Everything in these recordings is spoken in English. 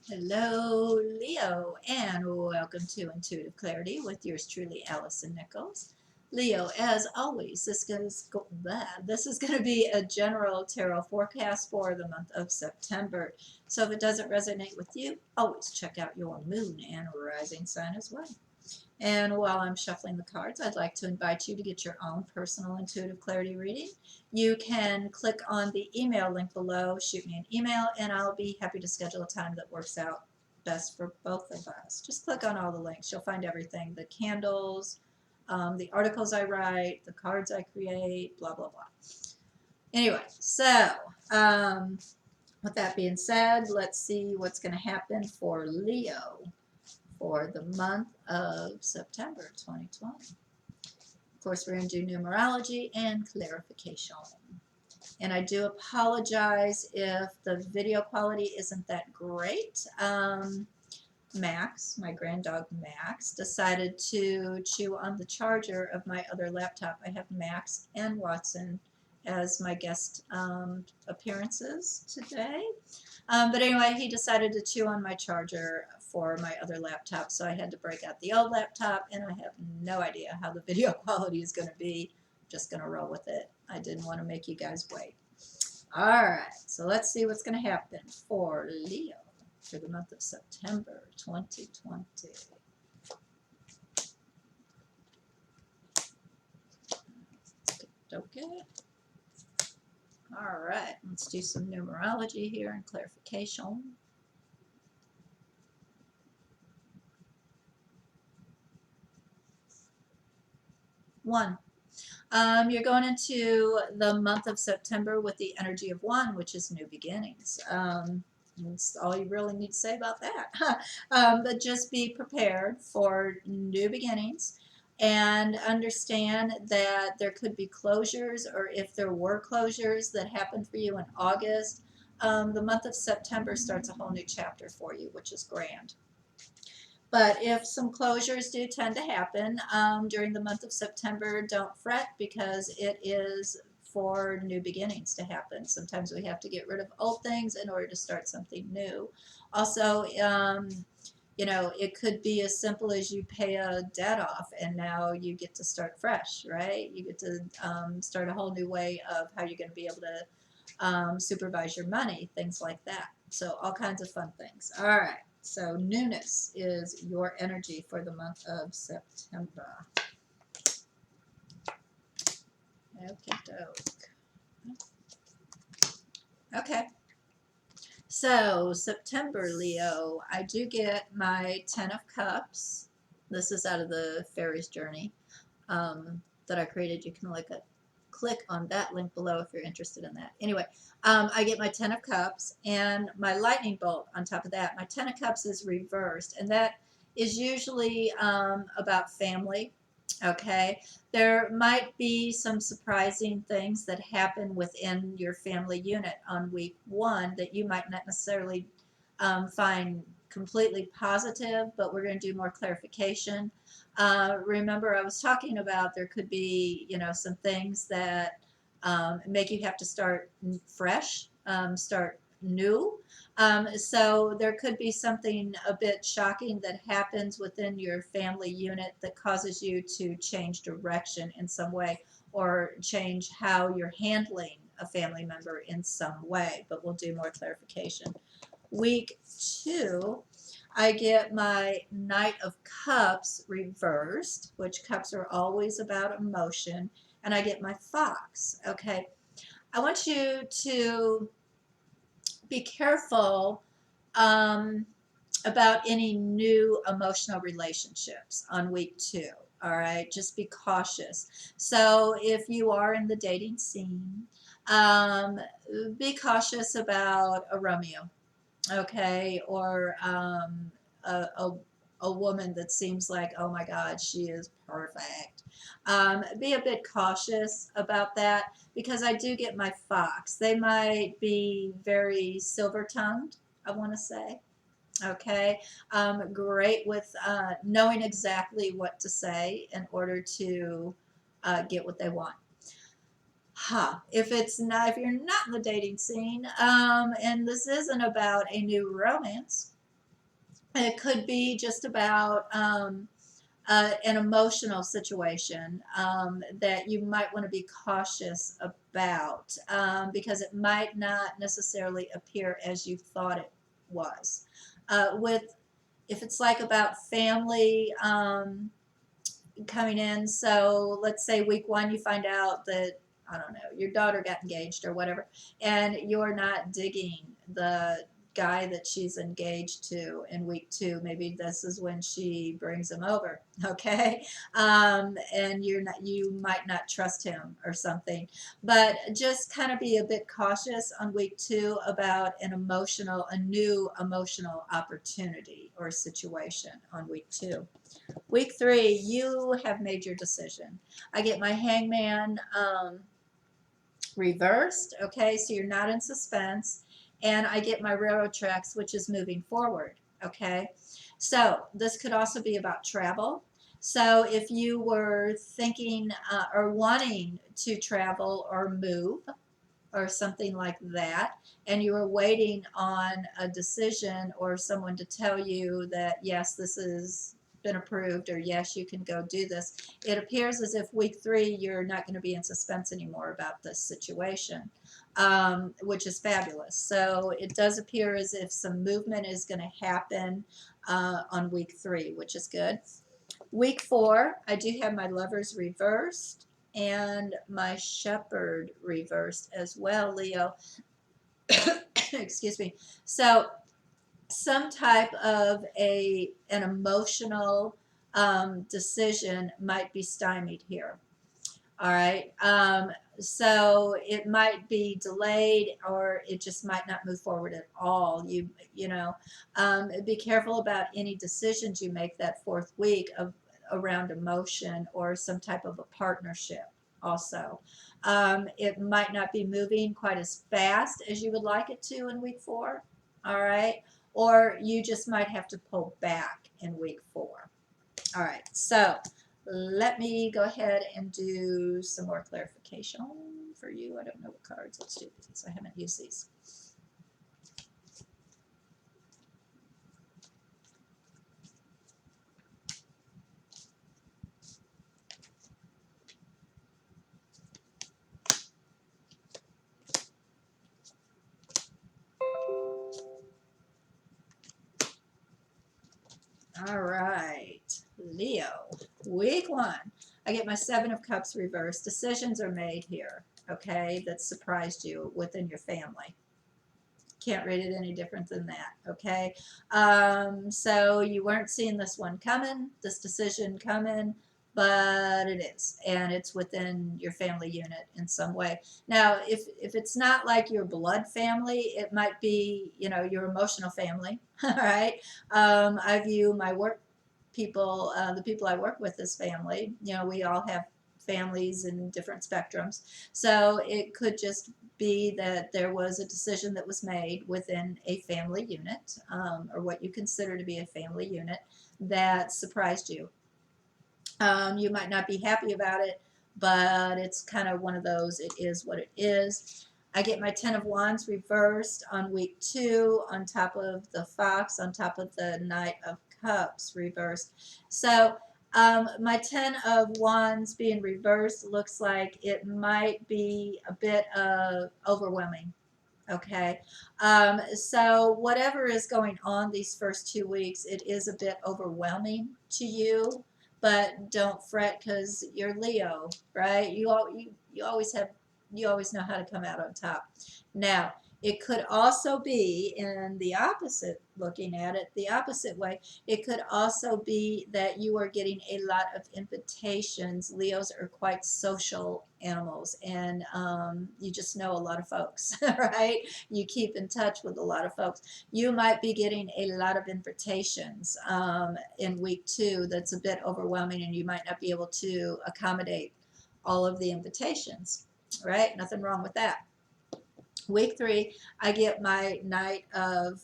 Hello, Leo, and welcome to Intuitive Clarity with yours truly, Allison Nichols. Leo, as always, this is going to be a general tarot forecast for the month of September. So if it doesn't resonate with you, always check out your moon and rising sign as well. And while I'm shuffling the cards, I'd like to invite you to get your own personal intuitive clarity reading. You can click on the email link below, shoot me an email, and I'll be happy to schedule a time that works out best for both of us. Just click on all the links. You'll find everything, the candles, the articles I write, the cards I create, blah, blah, blah. Anyway, so with that being said, let's see what's going to happen for Leo for the month of September 2020. Of course, we're going to do numerology and clarification. And I do apologize if the video quality isn't that great. Max, my grand dog Max, decided to chew on the charger of my other laptop. I have Max and Watson as my guest appearances today. But anyway, he decided to chew on my charger for my other laptop, so I had to break out the old laptop, and I have no idea how the video quality is going to be. I'm just going to roll with it. I didn't want to make you guys wait. All right, so let's see what's going to happen for Leo for the month of September 2020. Okay. All right, let's do some numerology here and clarification. 1. You're going into the month of September with the energy of 1, which is new beginnings. That's all you really need to say about that. But just be prepared for new beginnings and understand that there could be closures, or if there were closures that happened for you in August, the month of September starts a whole new chapter for you, which is grand. But if some closures do tend to happen during the month of September, don't fret, because it is for new beginnings to happen. Sometimes we have to get rid of old things in order to start something new. Also, it could be as simple as you pay a debt off and now you get to start fresh, right? You get to start a whole new way of how you're going to be able to supervise your money, things like that. So all kinds of fun things. All right. So newness is your energy for the month of September. Okay, doke. Okay. So September, Leo, I do get my 10 of Cups. This is out of the Fairies Journey that I created. You can click on that link below if you're interested in that. Anyway, I get my 10 of Cups and my lightning bolt on top of that. My 10 of Cups is reversed, and that is usually about family. Okay, there might be some surprising things that happen within your family unit on week 1 that you might not necessarily find completely positive, but we're going to do more clarification. Remember, I was talking about there could be, some things that make you have to start fresh, start new. So there could be something a bit shocking that happens within your family unit that causes you to change direction in some way, or change how you're handling a family member in some way, but we'll do more clarification. Week 2, I get my Knight of Cups reversed, which cups are always about emotion, and I get my Fox. Okay, I want you to be careful about any new emotional relationships on week 2. All right, just be cautious. So if you are in the dating scene, be cautious about a Romeo, okay, or a, a, a woman that seems like, oh my God, she is perfect. Be a bit cautious about that, because I do get my Fox. They might be very silver tongued, I want to say. Okay, great with knowing exactly what to say in order to get what they want. If you're not in the dating scene, and this isn't about a new romance, It could be just about an emotional situation that you might want to be cautious about because it might not necessarily appear as you thought it was. With if it's like about family coming in, so let's say week one you find out that I don't know your daughter got engaged or whatever, and you're not digging the guy that she's engaged to in week two. Maybe this is when she brings him over, okay? And you might not trust him or something, but just kind of be a bit cautious on week two about a new emotional opportunity or situation on week two. Week three, you have made your decision. I get my hangman reversed, okay, so you're not in suspense. And I get my railroad tracks, which is moving forward, okay. So this could also be about travel. So if you were thinking or wanting to travel or move or something like that, and you were waiting on a decision or someone to tell you that yes, this has been approved, or yes, you can go do this, it appears as if week three you're not going to be in suspense anymore about this situation, which is fabulous. So it does appear as if some movement is going to happen on week three, which is good. Week four, I do have my lovers reversed and my shepherd reversed as well, Leo. Excuse me. So some type of an emotional decision might be stymied here. All right. So it might be delayed, or it just might not move forward at all. Be careful about any decisions you make that fourth week of around emotion or some type of a partnership. Also, it might not be moving quite as fast as you would like it to in week four. All right. Or you just might have to pull back in week four. All right. So let me go ahead and do some more clarification for you. I don't know what cards. Let's do these. I haven't used these. All right, Leo, week one. I get my Seven of Cups reversed. Decisions are made here, okay, that surprised you within your family. Can't read it any different than that, okay? So you weren't seeing this one coming, this decision coming, but it is, and it's within your family unit in some way. Now, if it's not like your blood family, it might be, your emotional family, all right? I view my work people, the people I work with as family. We all have families in different spectrums. So it could just be that there was a decision that was made within a family unit, or what you consider to be a family unit, that surprised you. You might not be happy about it, but it's kind of one of those, it is what it is. I get my Ten of Wands reversed on week two, on top of the Fox, on top of the Knight of Cups reversed. So my Ten of Wands being reversed looks like it might be a bit overwhelming. Okay. So whatever is going on these first 2 weeks, it is a bit overwhelming to you, but don't fret because you're Leo, right? You always know how to come out on top. Now, it could also be in the opposite, looking at it the opposite way. It could also be that you are getting a lot of invitations. Leos are quite social animals, and you just know a lot of folks, right? You keep in touch with a lot of folks. You might be getting a lot of invitations in week two that's a bit overwhelming, and you might not be able to accommodate all of the invitations, right? Nothing wrong with that. Week three, I get my Knight of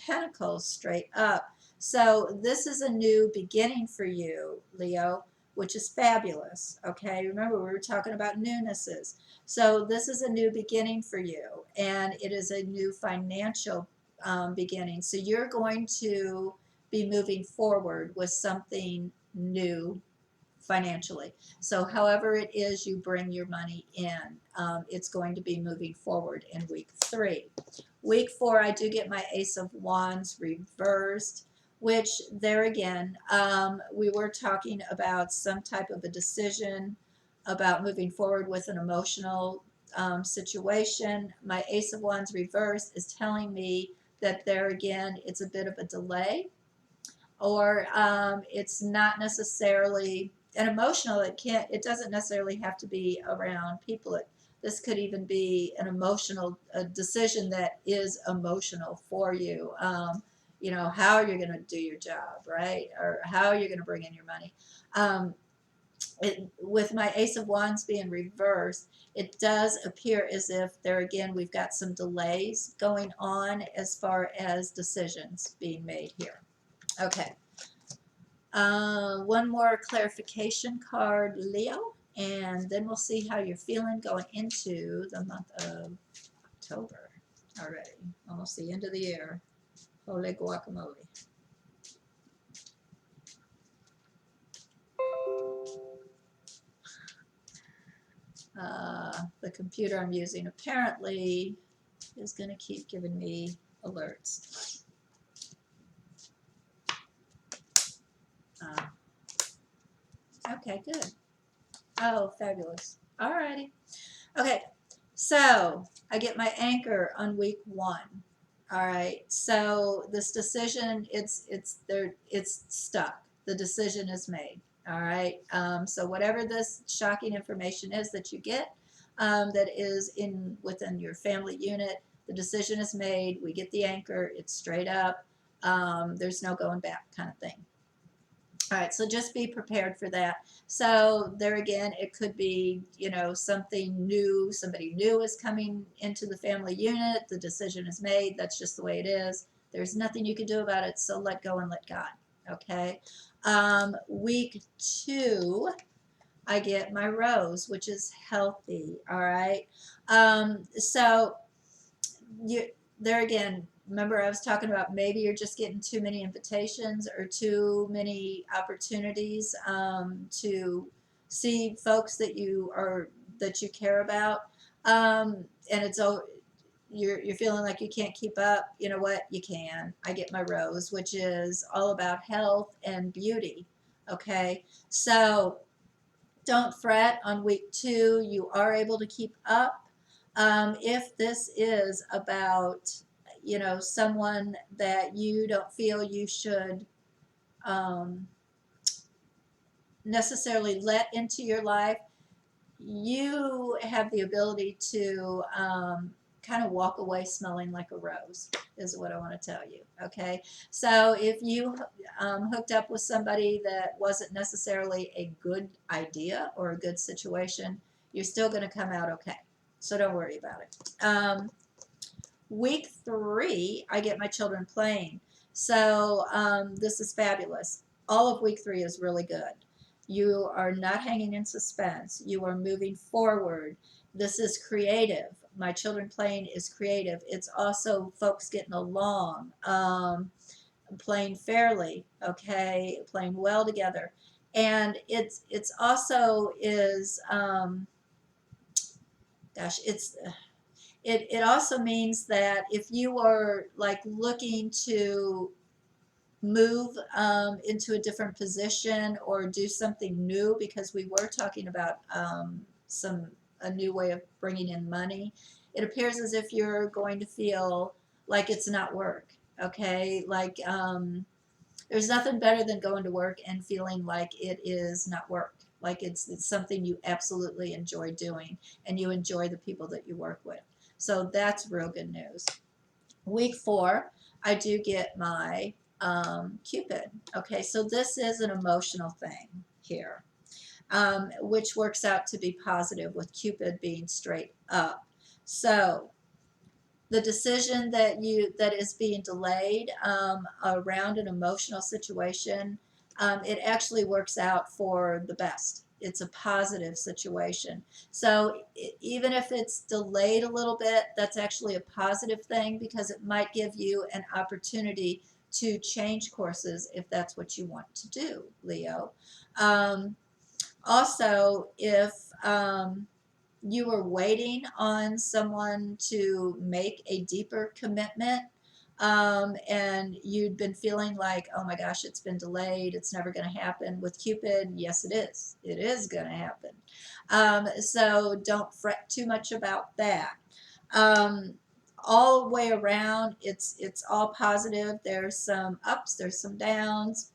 Pentacles straight up. So this is a new beginning for you, Leo, which is fabulous. Okay, remember we were talking about newnesses. So this is a new beginning for you, and it is a new financial beginning. So you're going to be moving forward with something new financially. So however it is you bring your money in, it's going to be moving forward in week 3. Week 4, I do get my Ace of Wands reversed, which there again, we were talking about some type of a decision about moving forward with an emotional situation. My Ace of Wands reversed is telling me that there again, it's a bit of a delay, or it's not necessarily an emotional. It doesn't necessarily have to be around people. This could even be an emotional decision that is emotional for you. You know, how you're going to do your job, right? Or how you're going to bring in your money. With my Ace of Wands being reversed, it does appear as if there again we've got some delays going on as far as decisions being made here. Okay. One more clarification card, Leo, and then we'll see how you're feeling going into the month of October. Already, almost the end of the year. Holy guacamole. The computer I'm using apparently is going to keep giving me alerts. Okay, good. Oh, fabulous. Alrighty. Okay, so I get my anchor on week 1. All right. So this decision, it's there. It's stuck. The decision is made. All right. So whatever this shocking information is that you get, that is within your family unit, the decision is made. We get the anchor. It's straight up. There's no going back, kind of thing. All right, so just be prepared for that. So there again, it could be, you know, something new, somebody new is coming into the family unit, the decision is made, that's just the way it is. There's nothing you can do about it, so let go and let God, okay? Week 2, I get my rose, which is healthy, all right? So there again, remember I was talking about maybe you're just getting too many invitations or too many opportunities to see folks that you care about, and you're feeling like you can't keep up. You know what? You can. I get my rose, which is all about health and beauty. Okay, so don't fret on week 2. You are able to keep up. If this is about, you know, someone that you don't feel you should um, necessarily let into your life, you have the ability to kind of walk away smelling like a rose, is what I want to tell you. Okay, so if you hooked up with somebody that wasn't necessarily a good idea or a good situation, you're still going to come out okay. So don't worry about it. Week 3, I get my children playing. So this is fabulous. All of week 3 is really good. You are not hanging in suspense. You are moving forward. This is creative. My children playing is creative. It's also folks getting along, playing fairly, okay, playing well together. And it's also is, gosh, it also means that if you are like looking to move into a different position or do something new, because we were talking about a new way of bringing in money, it appears as if you're going to feel like it's not work. Okay, like there's nothing better than going to work and feeling like it is not work, like it's something you absolutely enjoy doing and you enjoy the people that you work with. So that's real good news. Week 4, I do get my Cupid. Okay, so this is an emotional thing here, which works out to be positive with Cupid being straight up. So the decision that is being delayed around an emotional situation, it actually works out for the best. It's a positive situation. So even if it's delayed a little bit, that's actually a positive thing, because it might give you an opportunity to change courses if that's what you want to do, Leo. Um, Also, if you were waiting on someone to make a deeper commitment, and you'd been feeling like, oh my gosh, it's been delayed, it's never going to happen with Cupid, yes, it is. It is going to happen. So don't fret too much about that. Um, all the way around, it's all positive. There's some ups, there's some downs,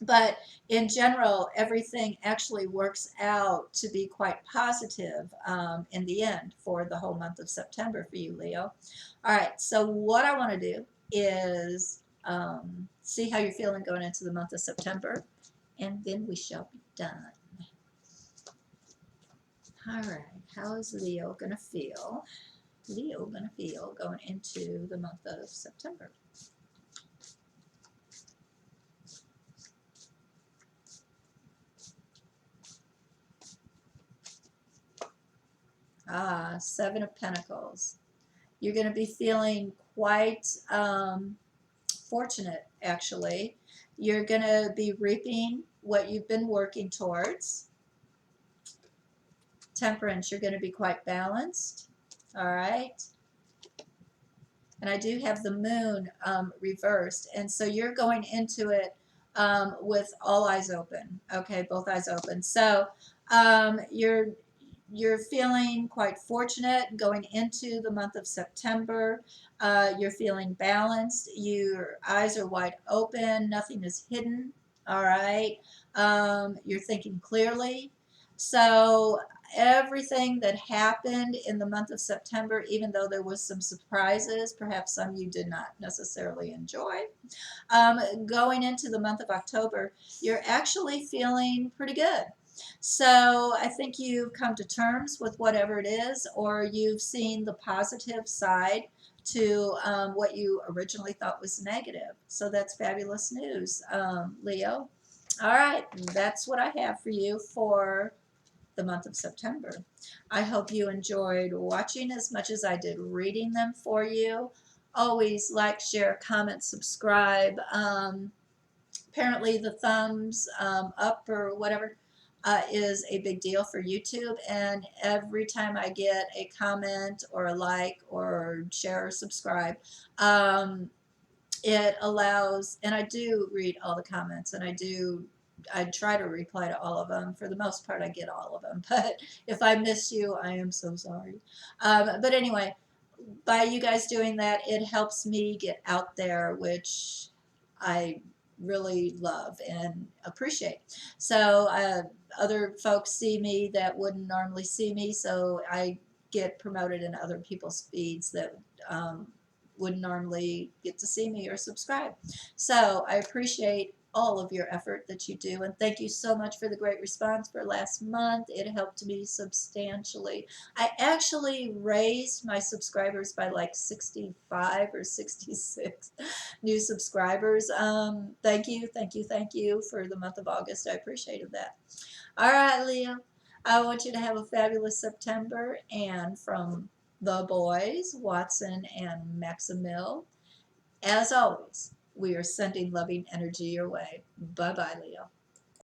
but in general, everything actually works out to be quite positive in the end for the whole month of September for you, Leo. All right, so what I want to do is see how you're feeling going into the month of September, and then we shall be done. All right, how is Leo going to feel? Leo going to feel going into the month of September. Seven of Pentacles. You're going to be feeling quite fortunate, actually. You're going to be reaping what you've been working towards. Temperance, you're going to be quite balanced. All right. And I do have the moon reversed. And so you're going into it with all eyes open. Okay, both eyes open. So you're feeling quite fortunate going into the month of September. You're feeling balanced. Your eyes are wide open. Nothing is hidden. All right. You're thinking clearly. So everything that happened in the month of September, even though there was some surprises, perhaps some you did not necessarily enjoy, going into the month of October, you're actually feeling pretty good. So I think you've come to terms with whatever it is, or you've seen the positive side to what you originally thought was negative. So that's fabulous news, Leo. All right, that's what I have for you for the month of September. I hope you enjoyed watching as much as I did reading them for you. Always like, share, comment, subscribe. Apparently the thumbs up or whatever is a big deal for YouTube, and every time I get a comment or a like or share or subscribe, it allows, and I do read all the comments, and I try to reply to all of them. For the most part, I get all of them. But if I miss you, I am so sorry. But anyway, by you guys doing that, it helps me get out there, which I really love and appreciate. So other folks see me that wouldn't normally see me, so I get promoted in other people's feeds that wouldn't normally get to see me or subscribe. So I appreciate all of your effort that you do, and thank you so much for the great response for last month. It helped me substantially. I actually raised my subscribers by like 65 or 66 new subscribers. Thank you, thank you, thank you for the month of August. I appreciated that. All right, Leo, I want you to have a fabulous September, and from the boys, Watson and Maximil, as always, we are sending loving energy your way. Bye-bye, Leo.